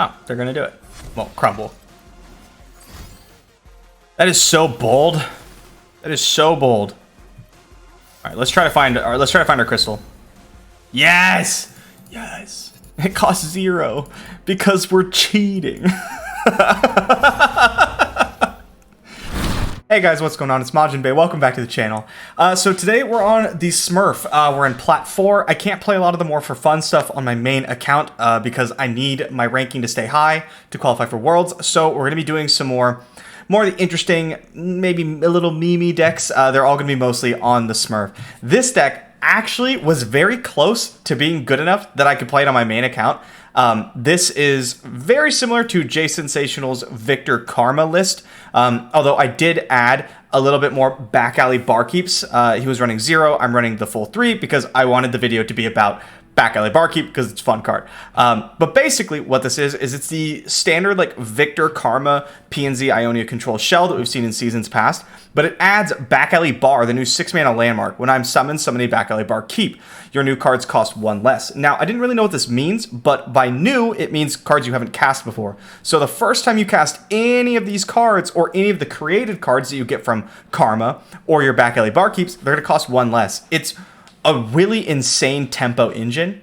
Oh, they're gonna do it. Well, crumble. That is so bold. That is so bold. All right, let's try to find our crystal. Yes, yes. It costs 0 because we're cheating. Hey guys, what's going on? It's MajiinBae. Welcome back to the channel. So today we're on the Smurf. We're in Plat 4. I can't play a lot of the more for fun stuff on my main account because I need my ranking to stay high to qualify for Worlds. So we're going to be doing some more of the interesting, maybe a little meme decks. They're all going to be mostly on the Smurf. This deck actually was very close to being good enough that I could play it on my main account. This is very similar to Jay Sensational's Viktor Karma list, although I did add a little bit more back alley Barkeeps. He was running 0, I'm running the full 3 because I wanted the video to be about back alley Barkeep because it's a fun card. But basically what this is it's the standard like Viktor Karma PNZ Ionia control shell that we've seen in seasons past, but it adds back alley Bar, the new 6-mana landmark. When I'm summoning back alley Barkeep, your new cards cost 1 less. Now, I didn't really know what this means, but by new, it means cards you haven't cast before. So the first time you cast any of these cards or any of the created cards that you get from Karma or your back alley Barkeeps, they're going to cost 1 less. It's a really insane tempo engine.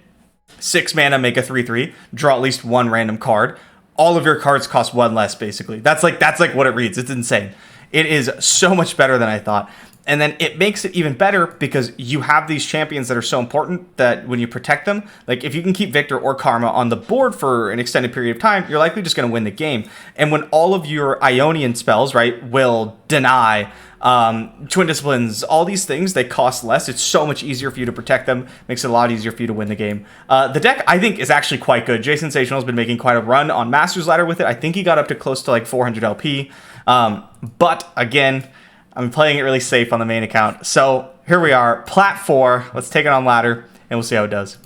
6 mana, make a 3/3, draw at least 1 random card. All of your cards cost 1 less, basically. That's like what it reads. It's insane. It is so much better than I thought. And then it makes it even better because you have these champions that are so important that when you protect them, like if you can keep Viktor or Karma on the board for an extended period of time, you're likely just going to win the game. And when all of your Ionian spells, right, will deny, Twin Disciplines, all these things, they cost less. It's so much easier for you to protect them. Makes it a lot easier for you to win the game. The deck, I think, is actually quite good. Jay Sensational's been making quite a run on Master's Ladder with it. I think he got up to close to like 400 LP. But again, I'm playing it really safe on the main account. So here we are, Plat 4. Let's take it on ladder, and we'll see how it does.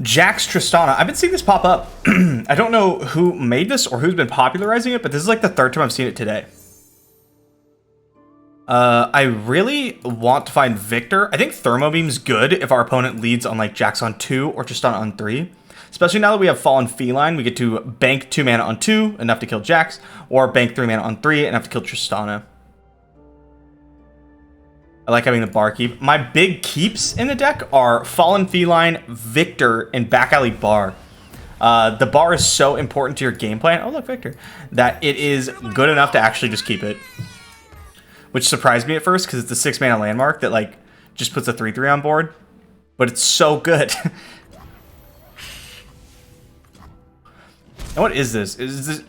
Jax Tristana. I've been seeing this pop up. I don't know who made this or who's been popularizing it, but this is like the 3rd time I've seen it today. I really want to find Viktor. I think Thermo Beam's good if our opponent leads on like Jax on 2 or Tristana on 3. Especially now that we have Fallen Feline, we get to bank 2 mana on 2, enough to kill Jax, or bank 3 mana on 3, enough to kill Tristana. I like having the Barkeep. My big keeps in the deck are Fallen Feline, Viktor, and back alley Bar. The Bar is so important to your game plan. Oh, look, Viktor. That it is good enough to actually just keep it. Which surprised me at first because it's a 6-mana landmark that like just puts a 3/3 on board. But it's so good. And what is this?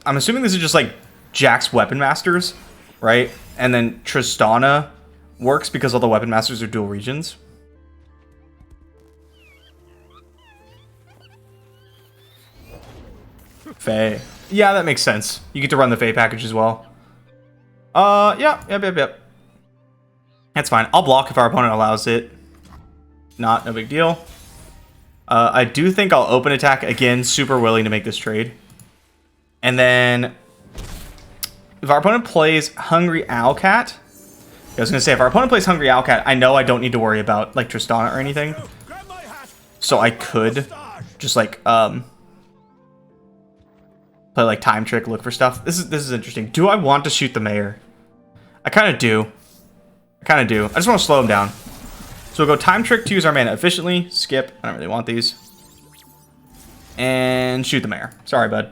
I'm assuming this is just like Jax Weapon Masters, right? And then Tristana works because all the Weapon Masters are dual regions. Fae. Yeah, that makes sense. You get to run the Fae package as well. Yep. That's fine. I'll block if our opponent allows it. No big deal. I do think I'll open attack again. Super willing to make this trade. And then if our opponent plays Hungry Owlcat, I was going to say, if our opponent plays Hungry Owlcat, I know I don't need to worry about like Tristana or anything. So I could just like play like Time Trick, look for stuff. This is interesting. Do I want to shoot the Mayor? I kind of do. I just want to slow him down. So we'll go Time Trick to use our mana efficiently. Skip. I don't really want these. And shoot the Mayor. Sorry, bud.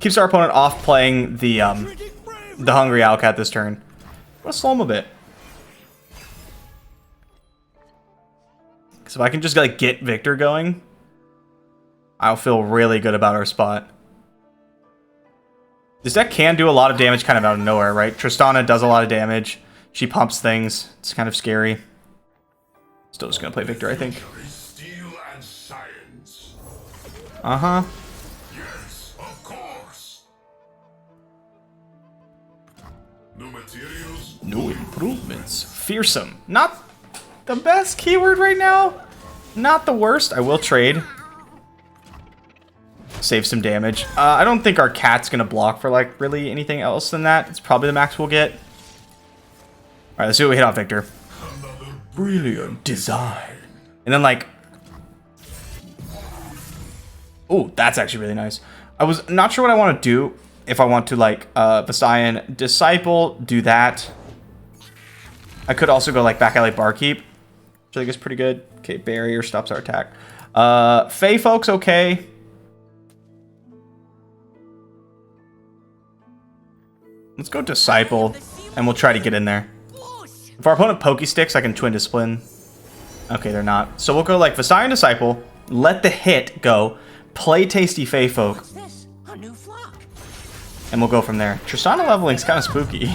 Keeps our opponent off playing the Hungry Owlcat this turn. I'm gonna slow him a bit. So if I can just like get Viktor going, I'll feel really good about our spot. This deck can do a lot of damage kind of out of nowhere, right? Tristana does a lot of damage. She pumps things. It's kind of scary. Still just gonna play Viktor, I think. Uh-huh. Yes, of course. New materials. New improvements. Fearsome. Not the best keyword right now. Not the worst. I will trade. Save some damage. I don't think our cat's gonna block for like really anything else than that. It's probably the max we'll get. All right, let's see what we hit on Viktor. Brilliant design. And then like Oh, that's actually really nice. I was not sure what I want to do. If I want to, like, Visayan Disciple, do that. I could also go, like, back alley Barkeep, which I think is pretty good. Okay, barrier stops our attack. Fey folks, okay. Let's go Disciple, and we'll try to get in there. If our opponent Pokey Sticks, I can Twin Discipline. Okay, they're not. So we'll go, like, Visayan Disciple, let the hit go, play Tasty Fey folk, and we'll go from there. Tristana leveling's kind of spooky.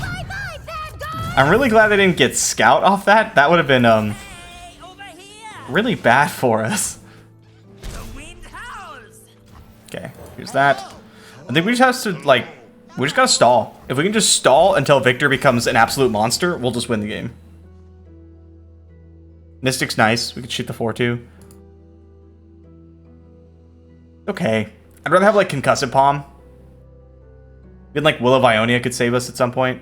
I'm really glad they didn't get Scout off that. That would have been really bad for us. Okay, here's that. I think we just have to, like, we just gotta stall. If we can just stall until Viktor becomes an absolute monster, we'll just win the game. Mystic's nice. We could shoot the 4-2. Okay. I'd rather have, like, Concussive Palm. Even, like, Will of Ionia could save us at some point.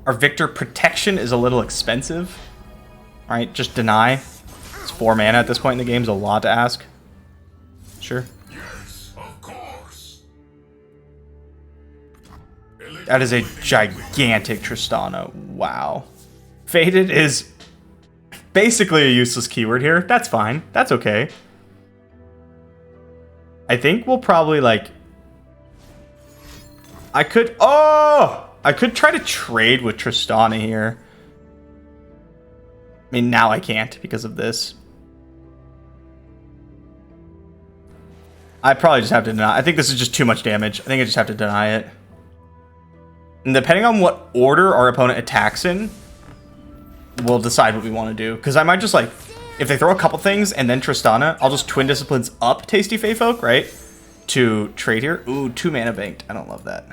Our Viktor protection is a little expensive. Alright, just deny. It's 4 mana at this point in the game. Is a lot to ask. Sure. Yes, of course. That is a gigantic Tristana. Wow. Faded is basically a useless keyword here. That's fine. That's okay. I think we'll probably, like... I could try to trade with Tristana here. I mean, now I can't because of this. I probably just have to deny. I think this is just too much damage. I think I just have to deny it. And depending on what order our opponent attacks in, we'll decide what we want to do. Because I might just, like, if they throw a couple things and then Tristana, I'll just Twin Disciplines up Tasty Fey folk, right? To trade here. Ooh, 2 mana banked. I don't love that.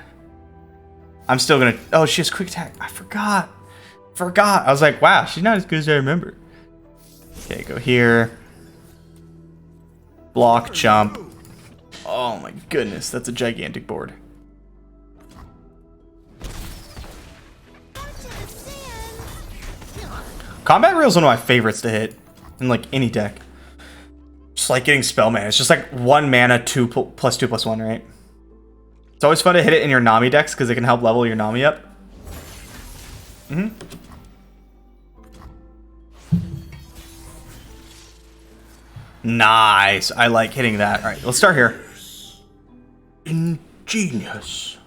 I'm still gonna... Oh, she has quick attack. I forgot. I was like, wow, she's not as good as I remember. Okay, go here. Block, jump. Oh my goodness, that's a gigantic board. Combat Reel is one of my favorites to hit in, like, any deck. Just like getting spell mana. It's just like 1 mana, 2+2/+1, right? It's always fun to hit it in your Nami decks because it can help level your Nami up. Nice. I like hitting that. All right, let's start here. Ingenious.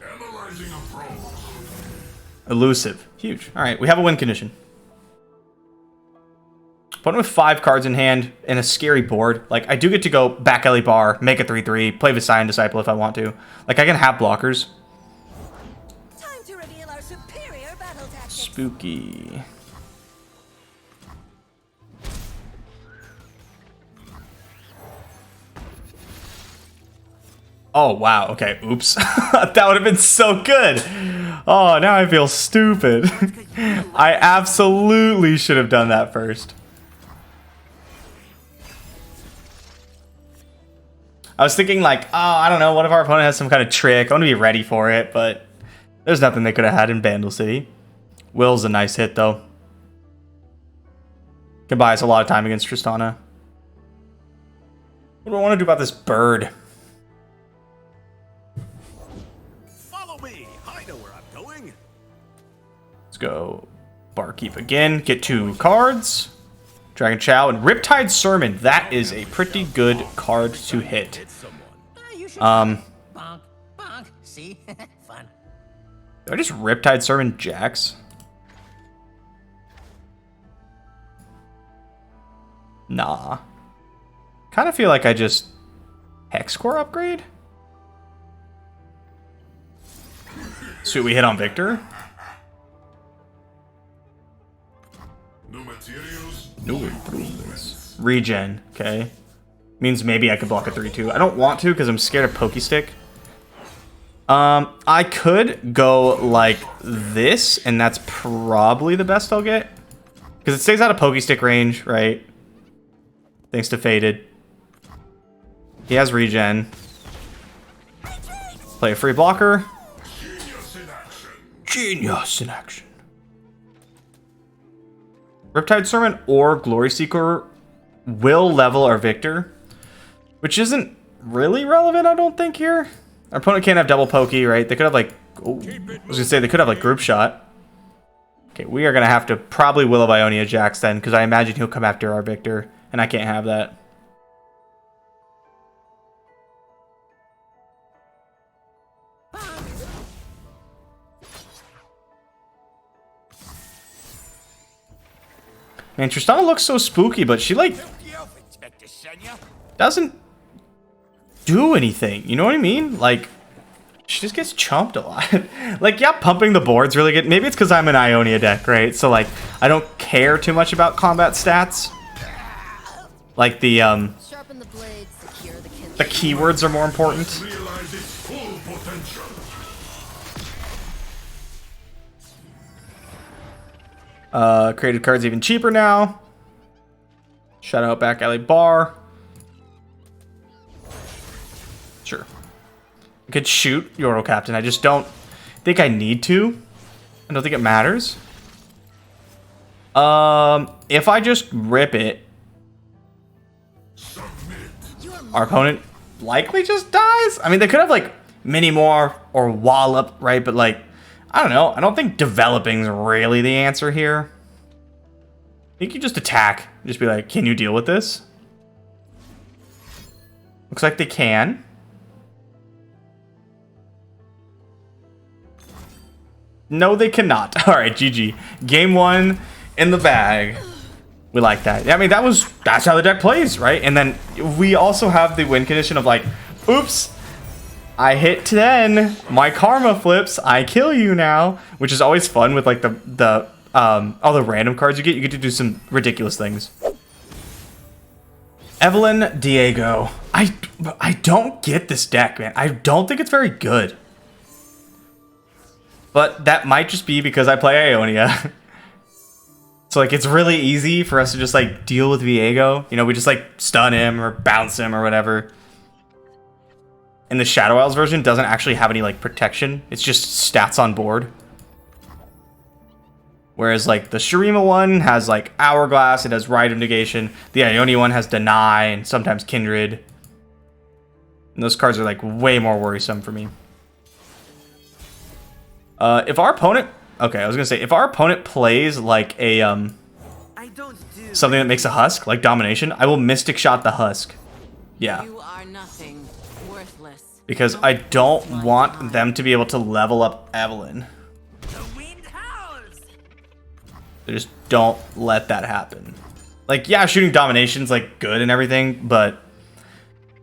Elusive. Huge. All right, we have a win condition. Opponent with 5 cards in hand and a scary board. Like, I do get to go back alley bar, make a 3/3, play Visayan Disciple if I want to. Like, I can have blockers. Time to reveal our superior battle tactics. Spooky. Oh, wow. Okay, oops. That would have been so good. Oh, now I feel stupid. I absolutely should have done that first. I was thinking, like, oh, I don't know, what if our opponent has some kind of trick? I want to be ready for it, but there's nothing they could have had in Vandal City. Will's a nice hit, though. Can buy us a lot of time against Tristana. What do I want to do about this bird? Follow me. I know where I'm going. Let's go Barkeep again. Get 2 cards. Dragon Chow and Riptide Sermon. That is a pretty good card to hit. Bonk, bonk. See? Fun. Do I just Riptide Sermon Jax? Nah. Kind of feel like I just Hex Core upgrade? Sweet, we hit on Viktor. No materials. No improvements. Regen, okay. Means maybe I could block a 3/2. I don't want to because I'm scared of Pokestick. I could go like this, and that's probably the best I'll get. Because it stays out of Pokestick range, right? Thanks to Faded. He has regen. Play a free blocker. Genius in action. Genius in action. Riptide Sermon or Glory Seeker will level our Viktor, which isn't really relevant, I don't think, here. Our opponent can't have double pokey, right? They could have, like... Oh, I was gonna say, they could have, like, group shot. Okay, we are gonna have to probably Will of Ionia Jax then, because I imagine he'll come after our Viktor, and I can't have that. Man, Tristana looks so spooky, but she, like, doesn't do anything. You know what I mean? Like, she just gets chomped a lot. Like, yeah, pumping the board's really good. Maybe it's because I'm an Ionia deck, right? So, like, I don't care too much about combat stats. Like, the keywords are more important. Realize its full potential. Created cards even cheaper now. Shout out Back Alley Bar. Sure. I could shoot Yoro Captain. I just don't think I need to. I don't think it matters. If I just rip it, our opponent likely just dies. I mean, they could have, like, mini more or wallop, right? But, like, I don't know. I don't think developing is really the answer here. I think you just attack. Just be like, can you deal with this? Looks like they can. No, they cannot. All right, GG. Game 1 in the bag. We like that. I mean, that's how the deck plays, right? And then we also have the win condition of, like, oops, I hit 10. My karma flips. I kill you now, which is always fun with, like, all the random cards you get. You get to do some ridiculous things. Evelyn Diego. I don't get this deck, man. I don't think it's very good. But that might just be because I play Ionia. So, like, it's really easy for us to just, like, deal with Viego. You know, we just, like, stun him or bounce him or whatever. And the Shadow Isles version doesn't actually have any, like, protection. It's just stats on board. Whereas, like, the Shurima one has, like, Hourglass. It has Rite of Negation. The Ionia one has Deny and sometimes Kindred. And those cards are, like, way more worrisome for me. If our opponent... Okay, I was gonna say, if our opponent plays, like, a, something that makes a husk, like Domination, I will Mystic Shot the husk. Yeah. You are nothing. Worthless. Because I don't want them to be able to level up Evelyn. The wind howls. I just don't let that happen. Like, yeah, shooting Domination's, like, good and everything, but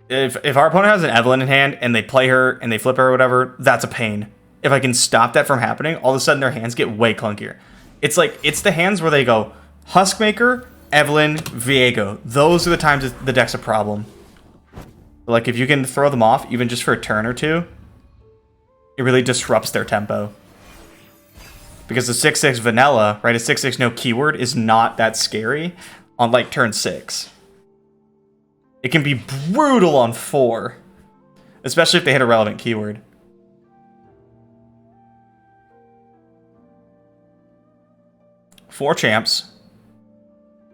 if our opponent has an Evelyn in hand and they play her and they flip her or whatever, that's a pain. If I can stop that from happening, all of a sudden their hands get way clunkier. It's like, it's the hands where they go Huskmaker, Evelyn, Viego. Those are the times the deck's a problem. Like, if you can throw them off, even just for a turn or two, it really disrupts their tempo. Because the 6/6 vanilla, right, a 6/6 no keyword is not that scary on, like, turn 6. It can be brutal on 4. Especially if they hit a relevant keyword. Four champs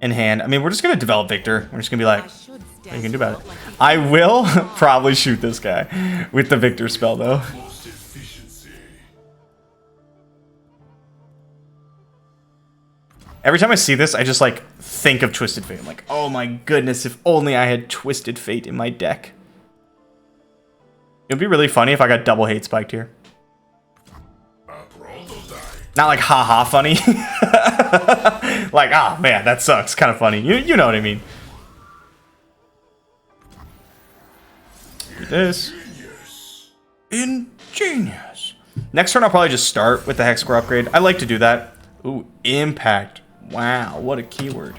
in hand. I mean, we're just going to develop Viktor. We're just going to be like, what are you going to do about it? I will probably shoot this guy with the Viktor spell, though. Every time I see this, I just, like, think of Twisted Fate. I'm like, oh my goodness, if only I had Twisted Fate in my deck. It would be really funny if I got double hate spiked here. Not like haha funny. Like, ah, oh, man, that sucks. Kind of funny. You know what I mean. This. Ingenious. Next turn, I'll probably just start with the Hexcore upgrade. I like to do that. Ooh, Impact. Wow, what a keyword.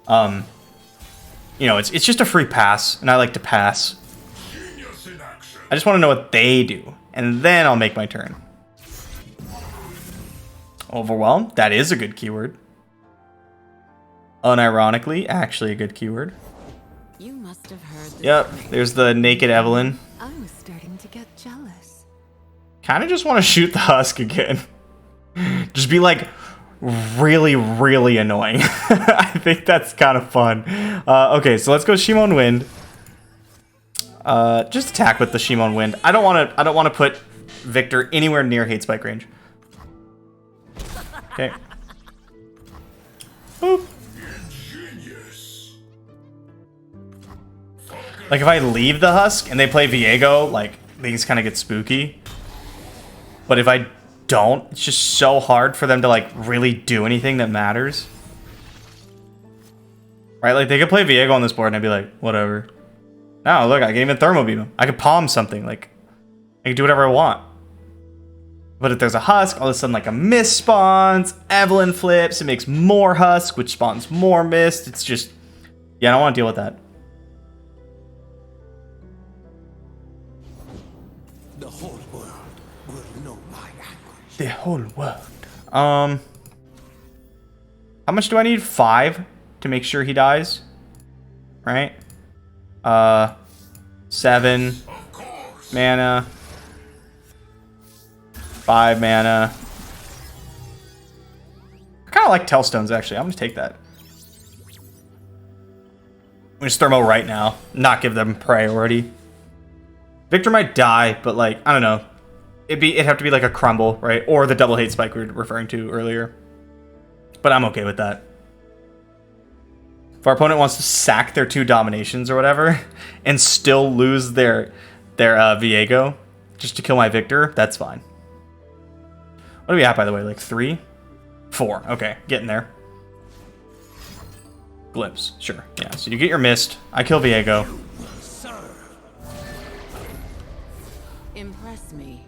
You know, it's just a free pass, and I like to pass. I just want to know what they do, and then I'll make my turn. Overwhelm, that is a good keyword. Unironically, actually a good keyword. You must have heard this. Yep, there's the naked Evelyn. I was starting to get jealous. Kind of just want to shoot the husk again. Just be like, really, really annoying. I think that's kind of fun. Okay, so let's go Shimon Wind. Just attack with the Shimon Wind. I don't want to put Viktor anywhere near Hate Spike range. Okay. Boop. Like if I leave the Husk and they play Viego, like things kind of get spooky. But if I don't, it's just so hard for them to like really do anything that matters. Right? Like they could play Viego on this board and I'd be like, whatever. No, look, I can even Thermo Beam him. I could palm something. Like I can do whatever I want. But if there's a Husk, all of a sudden like a Mist spawns, Evelyn flips, it makes more Husk, which spawns more Mist. It's just, yeah, I don't want to deal with that. The whole world will know my anguish. The whole world. How much do I need? 5 to make sure he dies. Right? 7 mana. 5 mana. I kind of like Tellstones, actually. I'm going to take that. I'm going to Thermo right now. Not give them priority. Viktor might die, but like, I don't know. It'd have to be like a crumble, right? Or the double hate spike we were referring to earlier. But I'm okay with that. If our opponent wants to sack their 2 dominations or whatever and still lose their Viego just to kill my Viktor, that's fine. What are we at, by the way? Like 3? 4. Okay, getting there. Glimpse. Sure. Yeah, so you get your Mist. I kill Viego. Impress me.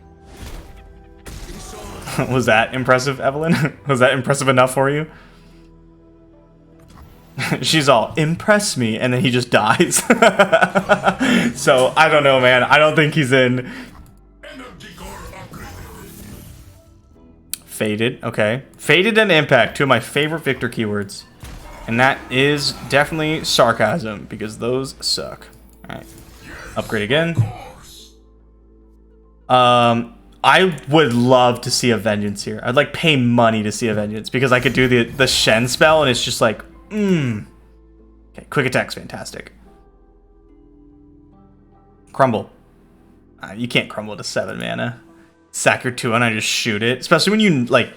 Was that impressive, Evelyn? Was that impressive enough for you? She's all, impress me, and then he just dies. So, I don't know, man. I don't think he's in. Faded, okay. Faded and Impact, 2 of my favorite Viktor keywords. And that is definitely sarcasm, because those suck. Alright. Upgrade again. I would love to see a Vengeance here. I'd like pay money to see a Vengeance, because I could do the Shen spell, and it's just like, Okay, quick attack's fantastic. Crumble. You can't crumble to 7 mana. Sack your 2 and I just shoot it. Especially when you, like,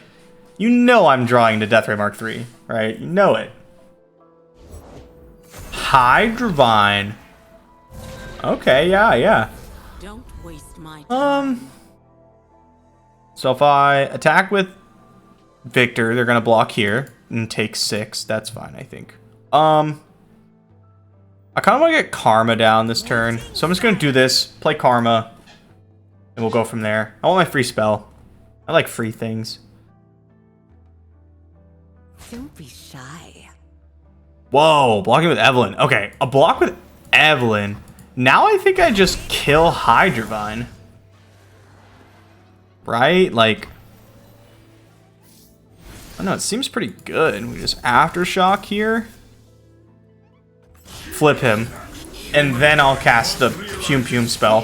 you know I'm drawing to Deathray Mark III, right? You know it. Hydrovine. Okay, yeah. Don't waste my time. So if I attack with Viktor, they're gonna block here and take 6. That's fine, I think. I kind of want to get Karma down this turn, so I'm just gonna do this, play Karma, and we'll go from there. I want my free spell. I like free things. Don't be shy. Whoa, blocking with Evelyn. Okay, a block with Evelyn. Now I think I just kill Hydrovine. Right? Like, I don't know, it seems pretty good. We just Aftershock here. Flip him. And then I'll cast the Pum Pum spell.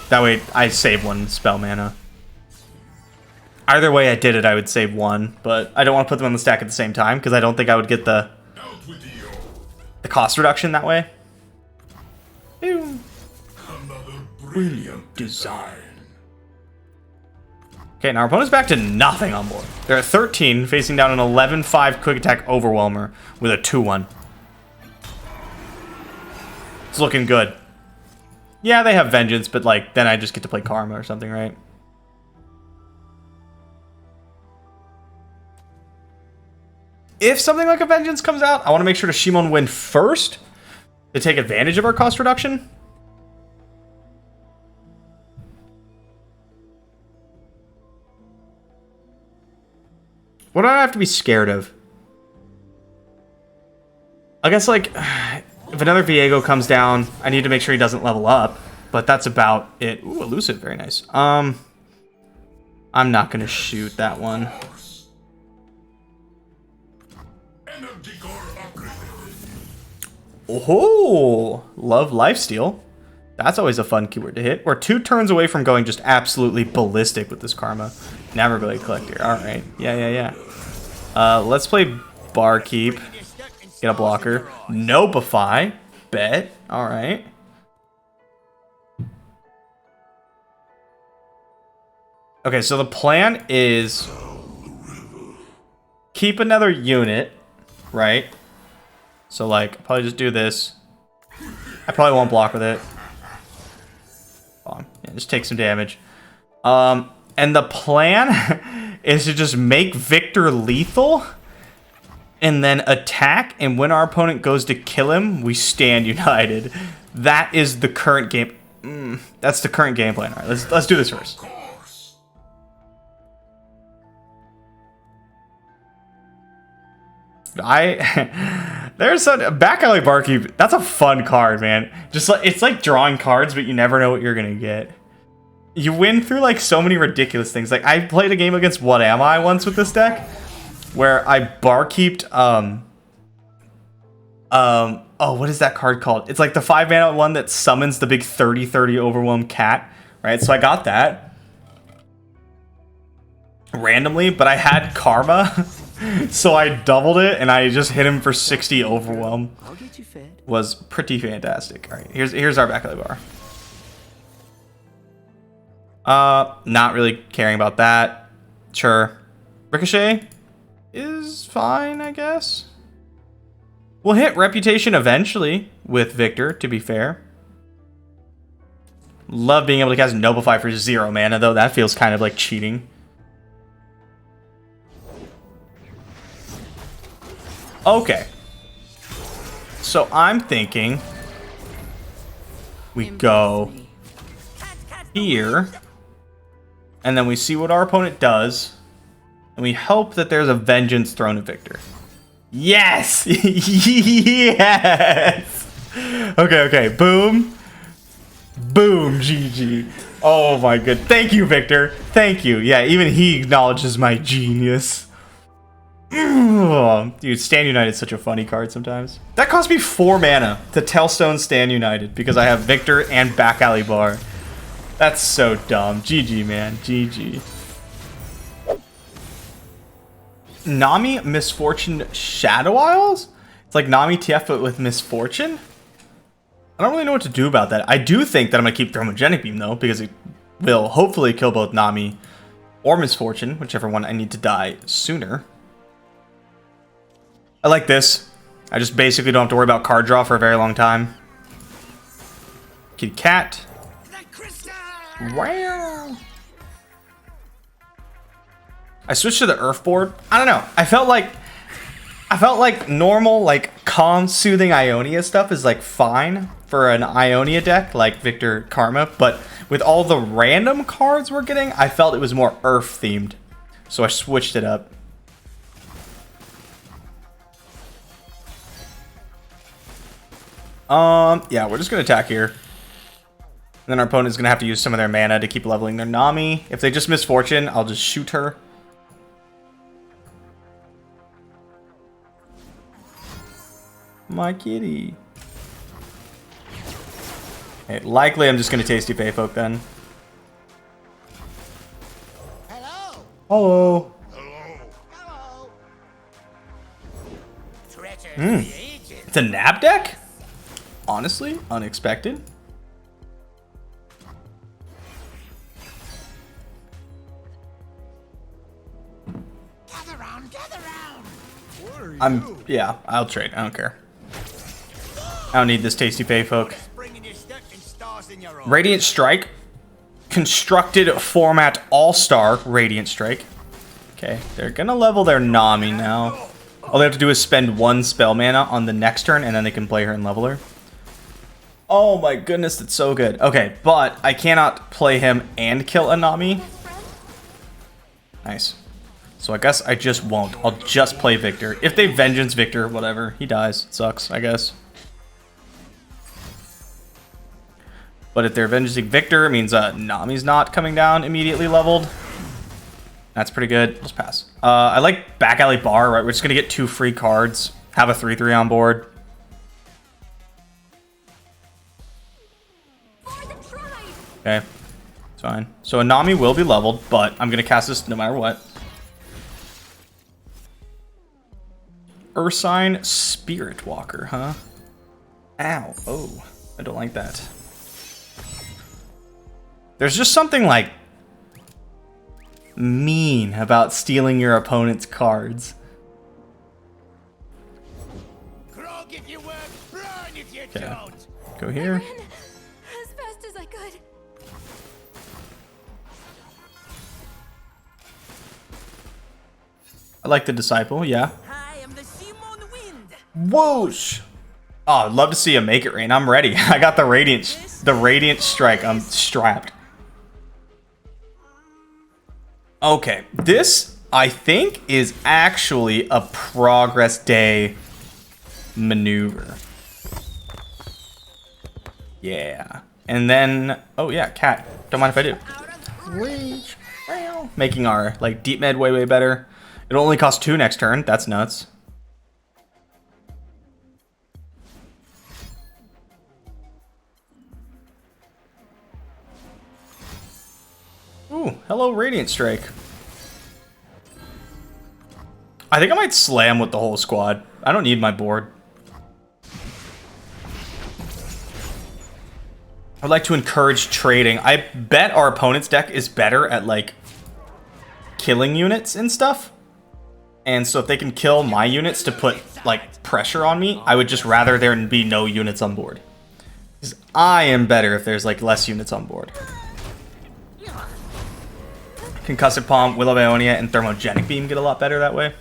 That way I save 1 spell mana. Either way I did it, I would save 1. But I don't want to put them on the stack at the same time, because I don't think I would get the cost reduction that way. Ew. Brilliant design. Okay, now our opponent's back to nothing on board. They're at 13, facing down an 11-5 quick attack Overwhelmer with a 2-1. It's looking good. Yeah, they have Vengeance, but like, then I just get to play Karma or something, right? If something like a Vengeance comes out, I want to make sure to Shimon win first to take advantage of our cost reduction. What do I have to be scared of? I guess, like, if another Viego comes down, I need to make sure he doesn't level up. But that's about it. Ooh, Elusive, very nice. I'm not going to shoot that one. Oh, love lifesteal. That's always a fun keyword to hit. We're 2 turns away from going just absolutely ballistic with this Karma. Never really Collector. All right. Yeah. Let's play Barkeep. Get a blocker. Notify. Bet. Alright. Okay, so the plan is keep another unit, right? So like, probably just do this. I probably won't block with it. Yeah, just take some damage. And the plan is to just make Viktor lethal and then attack, and when our opponent goes to kill him, we stand united. That is the current game. That's the current game plan. All right, let's do this first. There's a back alley Barkeep. That's a fun card, man. Just like it's like drawing cards, but you never know what you're gonna get. You win through like so many ridiculous things. Like I played a game against What Am I once with this deck, where I Barkeeped oh, what is that card called? It's like the 5-mana one that summons the big 30/30 overwhelm cat, right? So I got that randomly, but I had Karma. So I doubled it and I just hit him for 60 overwhelm. I'll get you fed. Was pretty fantastic. All right, here's our back of the bar. Not really caring about that. Sure. Ricochet is fine, I guess. We'll hit Reputation eventually with Viktor, to be fair. Love being able to cast Notify for 0 mana, though. That feels kind of like cheating. Okay. So I'm thinking we go here, and then we see what our opponent does, and we hope that there's a Vengeance thrown at Viktor. Yes! Yes! Okay. Boom. Boom, GG. Oh my good. Thank you, Viktor. Thank you. Yeah, even he acknowledges my genius. Dude, Stand United is such a funny card sometimes. That cost me 4 mana to Tailstone Stand United because I have Viktor and Back Alley Bar. That's so dumb. GG, man. GG. Nami Misfortune Shadow Isles? It's like Nami TF but with Misfortune? I don't really know what to do about that. I do think that I'm going to keep Thermogenic Beam though, because it will hopefully kill both Nami or Misfortune, whichever one I need to die sooner. I like this. I just basically don't have to worry about card draw for a very long time. Kitty cat. Wow. I switched to the Earth board. I don't know. I felt like normal, like calm, soothing Ionia stuff is like fine for an Ionia deck like Viktor Karma, but with all the random cards we're getting, I felt it was more Earth themed. So I switched it up. Yeah, we're just gonna attack here. And then our opponent's gonna have to use some of their mana to keep leveling their Nami. If they just Misfortune, I'll just shoot her. My kitty. Okay, likely I'm just gonna Tasty Payfolk then. Hello. Hello. Hello. It's a nab deck? Honestly, unexpected. Gather round, gather round. Yeah, I'll trade. I don't care. I don't need this Tasty Payfolk. Radiant Strike. Constructed format All-Star Radiant Strike. Okay, they're gonna level their Nami now. All they have to do is spend 1 spell mana on the next turn, and then they can play her and level her. Oh my goodness, that's so good. Okay, but I cannot play him and kill a Nami. Nice. So I guess I just won't. I'll just play Viktor. If they Vengeance Viktor, whatever. He dies. It sucks, I guess. But if they're Vengeancing Viktor, it means Nami's not coming down immediately leveled. That's pretty good. Let's pass. I like Back Alley Bar, right? We're just going to get 2 free cards. Have a 3/3 on board. Okay. It's fine. So a Nami will be leveled, but I'm going to cast this no matter what. Ursine Spirit Walker, huh? Ow. Oh, I don't like that. There's just something like mean about stealing your opponent's cards. Grog if you work, burn if you Okay. don't. Go here. Ran as fast as I could. I like the Disciple, yeah. I am the Simon Wind. Whoosh! Oh, I'd love to see him make it rain. I'm ready. I got the Radiant Strike. I'm strapped. Okay, this, I think, is actually a Progress Day maneuver. Yeah. And then, oh yeah, cat. Don't mind if I do. Reach. Making our, like, deep med way better. It'll only cost 2 next turn. That's nuts. Ooh, hello, Radiant Strike. I think I might slam with the whole squad. I don't need my board. I'd like to encourage trading. I bet our opponent's deck is better at, like, killing units and stuff. And so if they can kill my units to put, like, pressure on me, I would just rather there be no units on board. Because I am better if there's, like, less units on board. Concussive Palm, Will of Ionia, and Thermogenic Beam get a lot better that way.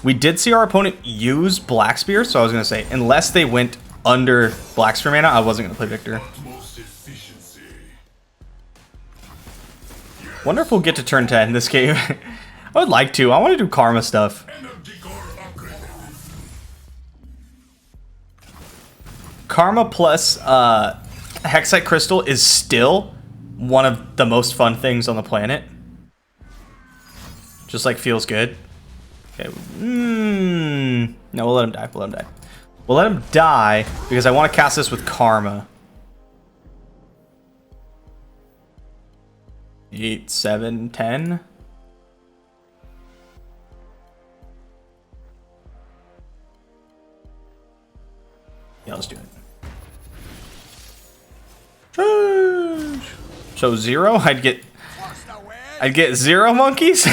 We did see our opponent use Black Spear, so I was going to say, unless they went under Black Spear mana, I wasn't going to play Viktor. Utmost efficiency. Wonder if we'll get to turn 10 this game. I would like to. I want to do Karma stuff. Energy core upgraded. Karma plus Hexite Crystal is still one of the most fun things on the planet. Just like feels good. Okay. No, we'll let him die. We'll let him die. We'll let him die because I want to cast this with Karma. 8, 7, 10. Yeah, let's do it. So 0, I'd get 0 monkeys.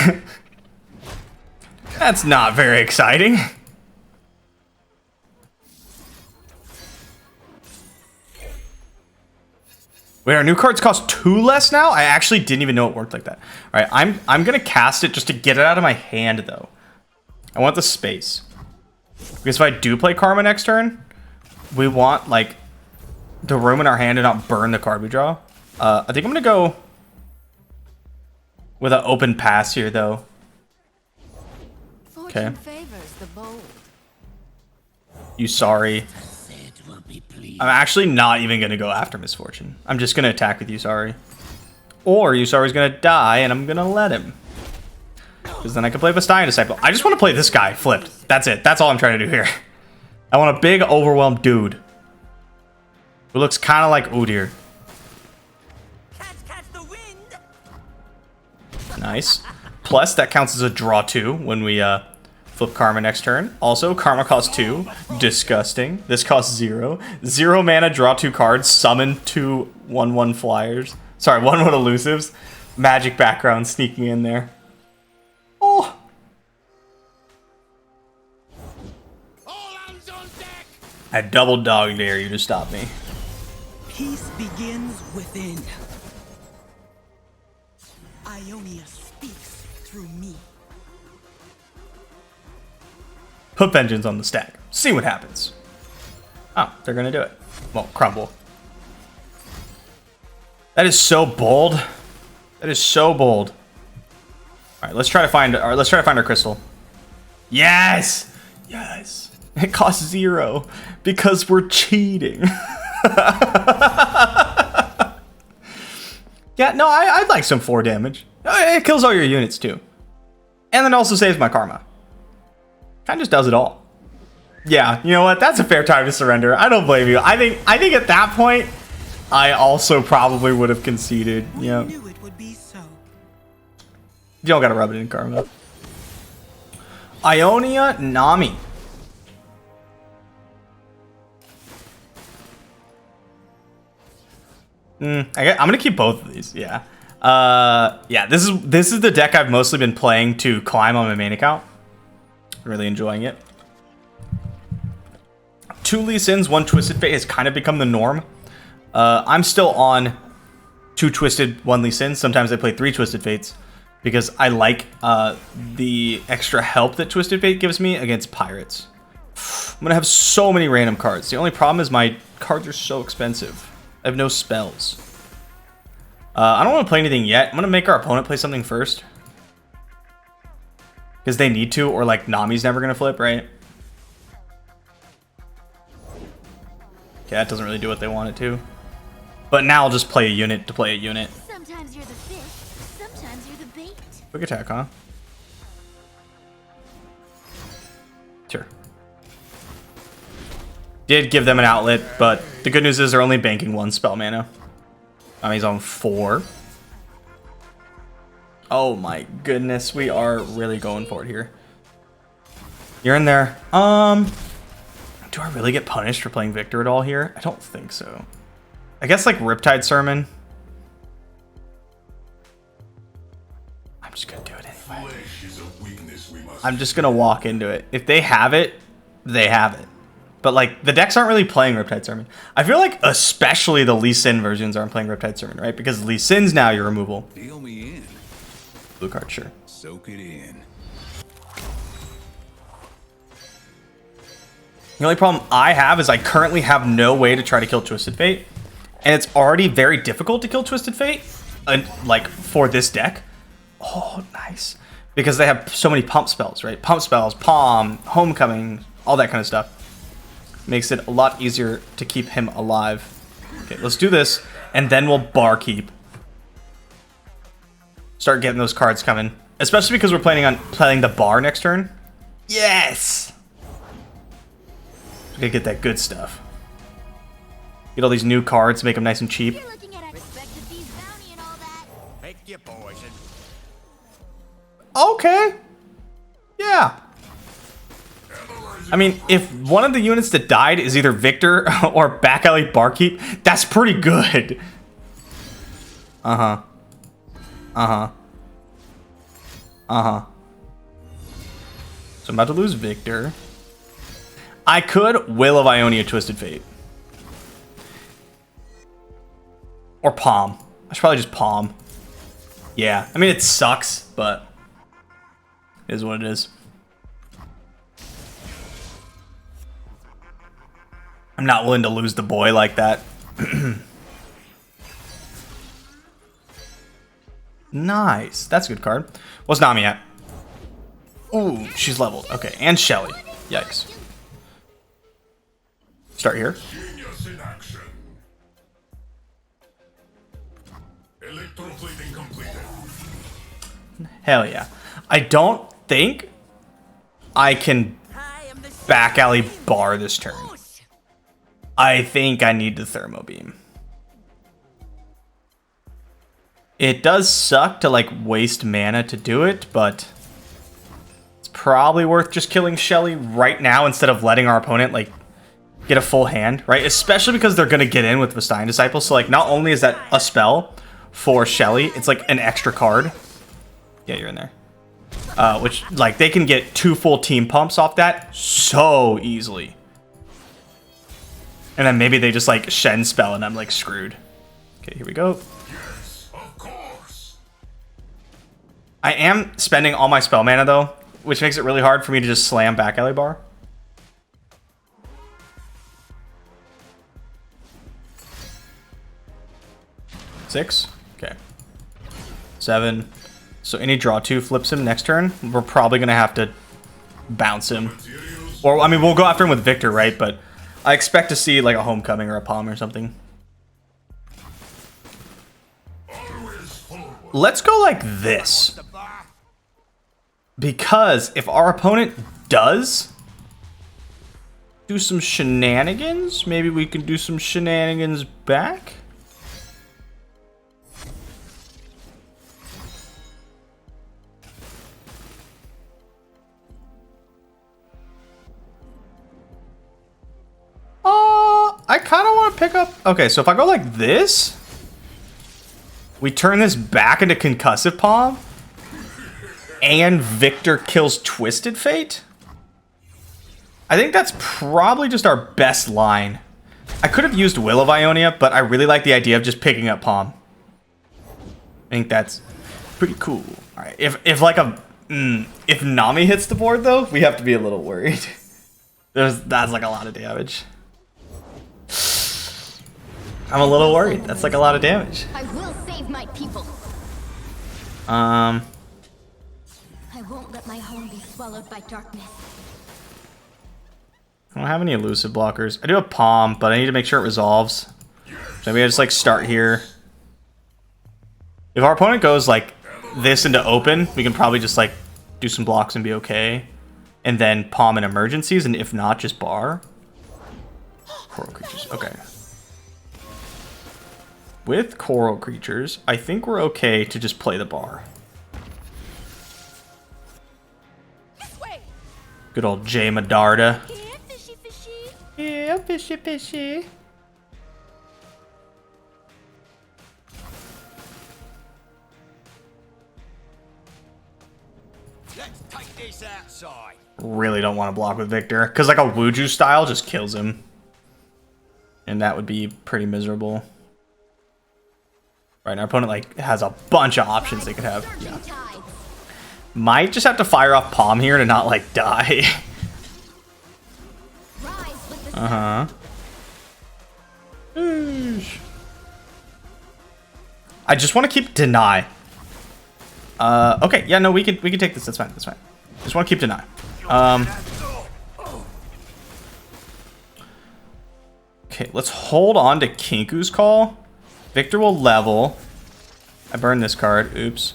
That's not very exciting. Wait, our new cards cost 2 less now? I actually didn't even know it worked like that. All right, I'm gonna cast it just to get it out of my hand though. I want the space because if I do play Karma next turn, we want like the room in our hand to not burn the card we draw. I think I'm gonna go with an open pass here though. Okay. Fortune favors the bold. You sorry. I'm actually not even gonna go after Misfortune. I'm just gonna attack with you sorry. Or you sorry's gonna die and I'm gonna let him. Because then I can play Vestigial Disciple. I just want to play this guy flipped. That's it. That's all I'm trying to do here. I want a big overwhelmed dude. Who looks kind of like Udyr. Catch the wind. Nice. Plus, that counts as a draw 2 when we flip Karma next turn. Also, Karma costs 2. Disgusting. This costs 0. 0 mana, draw 2 cards, summon 2 1/1 flyers. Sorry, 1/1 elusives. Magic background sneaking in there. Oh. All hands on deck. I double dog dare you to stop me. Peace begins within. Ionia speaks through me. Put Vengeance on the stack. See what happens. Oh, they're gonna do it. Well, crumble. That is so bold. That is so bold. All right, let's try to find our crystal. Yes, yes. It costs 0 because we're cheating. Yeah, no, I'd like some 4 damage. It kills all your units too, and then also saves my karma. Kind of just does it all. Yeah, you know what? That's a fair time to surrender. I don't blame you. I think at that point, I also probably would have conceded. We Yeah, knew it would be so. you don't gotta rub it in karma. Ionia, Nami. I'm gonna keep both of these. Yeah. Yeah. This is the deck I've mostly been playing to climb on my main account. Really enjoying it. 2 Lee Sins, 1 Twisted Fate has kind of become the norm. I'm still on 2 Twisted, 1 Lee Sins. Sometimes I play 3 Twisted Fates because I like the extra help that Twisted Fate gives me against pirates. I'm gonna have so many random cards. The only problem is my cards are so expensive. I have no spells. I don't want to play anything yet. I'm gonna make our opponent play something first because they need to, or like Nami's never gonna flip, right? Okay, that doesn't really do what they want it to. But now I'll just play a unit to play a unit. Sometimes you're the fish, sometimes you're the bait. Quick attack, huh? Sure. Did give them an outlet, but the good news is they're only banking 1 spell mana. He's on 4. Oh my goodness, we are really going for it here. You're in there. Do I really get punished for playing Viktor at all here? I don't think so. I guess like Riptide Sermon. I'm just gonna do it anyway. Flesh is a weakness we must. I'm just gonna walk into it. If they have it, they have it. But like the decks aren't really playing Riptide Sermon. I feel like especially the Lee Sin versions aren't playing Riptide Sermon, right? Because Lee Sin's now your removal. Deal me in. Blue card, sure. Soak it in. The only problem I have is I currently have no way to try to kill Twisted Fate. And it's already very difficult to kill Twisted Fate. And like for this deck. Oh, nice. Because they have so many pump spells, right? Pump spells, Palm, Homecoming, all that kind of stuff. Makes it a lot easier to keep him alive. Okay, let's do this. And then we'll Barkeep. Start getting those cards coming. Especially because we're planning on playing the bar next turn. Yes! We gotta get that good stuff. Get all these new cards, make them nice and cheap. You're looking at respected thieves bounty and all that. Take your poison. Okay. Yeah. I mean, if one of the units that died is either Viktor or back alley Barkeep, that's pretty good. Uh-huh. Uh-huh. Uh-huh. So I'm about to lose Viktor. I could Will of Ionia Twisted Fate. Or Palm. I should probably just Palm. Yeah. I mean, it sucks, but it is what it is. I'm not willing to lose the boy like that. Nice. That's a good card. What's Nami at? Ooh, she's leveled. Okay, and Shelly. Yikes. Start here. Genius in action. Electroplating completed. Hell yeah. I don't think I can back alley bar this turn. I think I need the Thermo Beam. It does suck to like waste mana to do it, but it's probably worth just killing Shelly right now instead of letting our opponent like get a full hand, right? Especially because they're gonna get in with Vastine Disciple. So like not only is that a spell for Shelly, it's like an extra card. Yeah, you're in there. Which like they can get 2 full team pumps off that so easily. And then maybe they just like Shen spell and I'm like screwed. Okay, here we go. Yes, of course. I am spending all my spell mana though, which makes it really hard for me to just slam back alley bar. Six. Okay. 7. So any draw 2 flips him next turn. We're probably gonna have to bounce him. Or I mean we'll go after him with Viktor, right? But I expect to see like a Homecoming or a Palm or something. Always forward. Let's go like this. Because if our opponent does do some shenanigans, maybe we can do some shenanigans back. pick up? Okay, so if I go like this, we turn this back into Concussive Palm, and Viktor kills Twisted Fate? I think that's probably just our best line. I could have used Will of Ionia, but I really like the idea of just picking up Palm. I think that's pretty cool. All right, if like a if Nami hits the board though, we have to be a little worried. That's like a lot of damage. I'm a little worried. That's like a lot of damage. I will save my people. I I won't let my home be swallowed by darkness. don't have any elusive blockers. I do have Palm, but I need to make sure it resolves. So maybe I just like start here. If our opponent goes like this into open, we can probably just like do some blocks and be okay. And then Palm in emergencies, and if not, just bar. Coral creatures, okay. With coral creatures, I think we're okay to just play the bar. This way. Good old Jay Medarda. Here, fishy, fishy. Yeah, fishy, fishy. Let's take this outside. Really don't want to block with Viktor, because like a Wuju style just kills him. And that would be pretty miserable. Right, our opponent like has a bunch of options they could have. Yeah. Might just have to fire off Palm here to not like die. Uh-huh. I just want to keep deny. Okay, yeah, no, we can take this. That's fine. That's fine. Just want to keep deny. Okay, let's hold on to Kinku's Call. Viktor will level. I burned this card. Oops.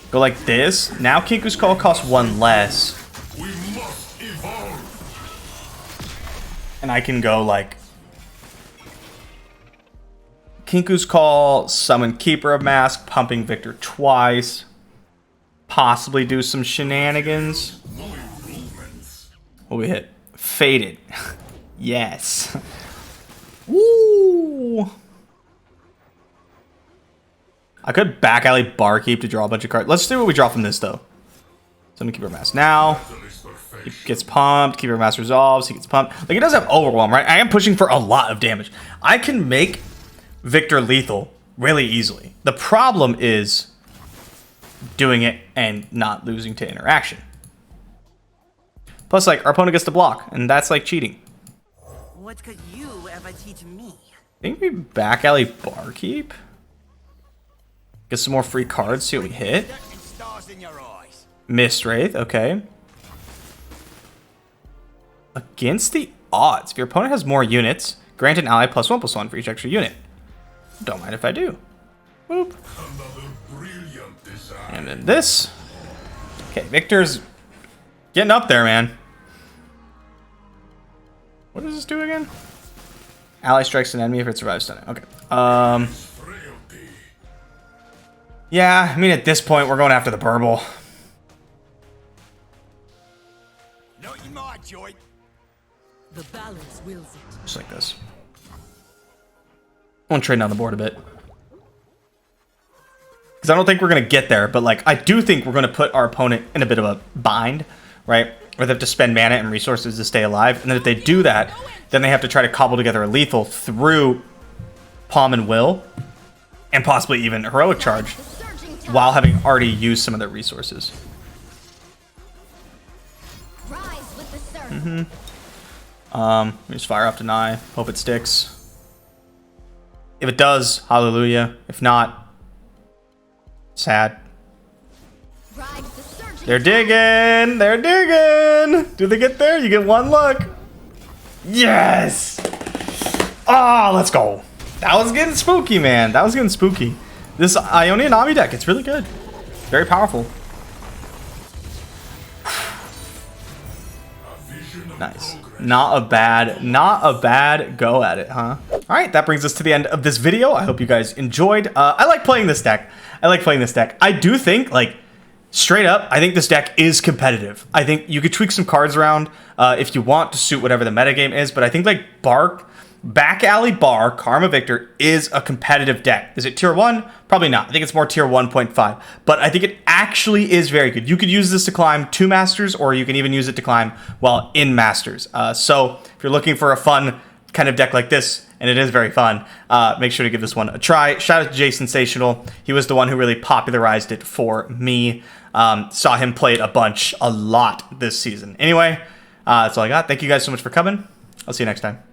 Go like this. Now Kinku's Call costs 1 less. We must evolve. And I can go like Kinku's Call, summon Keeper of Mask, pumping Viktor twice. Possibly do some shenanigans. What we hit? Faded. Yes. Woo! I could back alley Barkeep to draw a bunch of cards. Let's see what we draw from this though. Summon Keeper of Mask now. He gets pumped. Keeper of Mask resolves. He gets pumped. Like, he does have Overwhelm, right? I am pushing for a lot of damage. I can make Viktor lethal really easily. The problem is doing it and not losing to interaction. Plus, like, our opponent gets to block, and that's like cheating. What could you ever teach me? I think we back alley Barkeep. Get some more free cards, see what we hit. Stars in your eyes. Mist Wraith, okay. Against the odds, if your opponent has more units, grant an ally +1/+1 for each extra unit. Don't mind if I do. Boop. Another brilliant design. And then this. Okay, Viktor's getting up there, man. What does this do again? Ally strikes an enemy if it survives stunning. Okay. Frailty. Yeah, I mean, at this point, we're going after the Burble. Not in my joint. The balance wills it. Just like this. I want to trade down the board a bit. Because I don't think we're going to get there, but like, I do think we're going to put our opponent in a bit of a bind, right? Where they have to spend mana and resources to stay alive. And then if they do that, then they have to try to cobble together a lethal through Palm and Will, and possibly even Heroic Charge, while having already used some of their resources. We just fire off Deny. Hope it sticks. If it does, hallelujah. If not, sad. They're digging! They're digging! Do they get there? You get 1 look. Yes! Ah, let's go. That was getting spooky, man. That was getting spooky. This Ionia Nami deck, it's really good. Very powerful. Nice. Not a bad go at it, huh? All right, that brings us to the end of this video. I hope you guys enjoyed. I like playing this deck. I do think, like, straight up, I think this deck is competitive. I think you could tweak some cards around if you want to suit whatever the metagame is, but I think, like, Bark Back Alley Bar, Karma Viktor, is a competitive deck. Is it tier 1? Probably not. I think it's more tier 1.5. But I think it actually is very good. You could use this to climb 2 Masters, or you can even use it to climb while in Masters. So if you're looking for a fun kind of deck like this, and it is very fun, make sure to give this one a try. Shout out to Jay Sensational. He was the one who really popularized it for me. Saw him play it a lot this season. Anyway, that's all I got. Thank you guys so much for coming. I'll see you next time.